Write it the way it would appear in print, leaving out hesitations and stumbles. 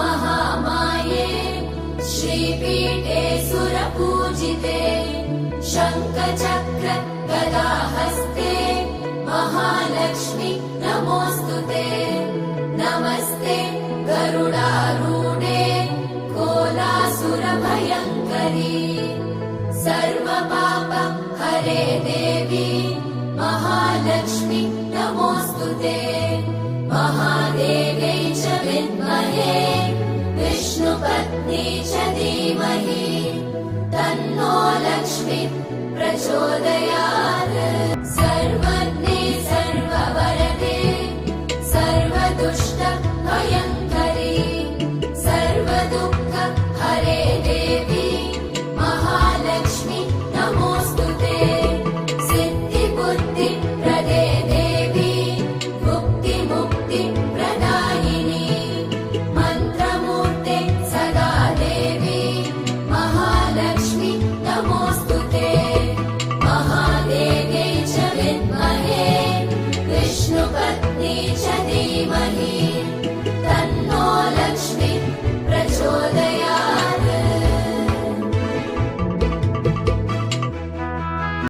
महामाये श्रीपीठे सुरपूजिते शङ्खचक्र गदाहस्ते महालक्ष्मी नमोऽस्तुते नमस्ते गरुडारूढे कोलासुरभयङ्करी सर्वपाप हरे देवी महालक्ष्मी नमोऽस्तुते महादेव्यै च विद्महे विष्णुपत्नी च धीमहि तन्नो लक्ष्मी प्रचोदयात् सर्वज्ञे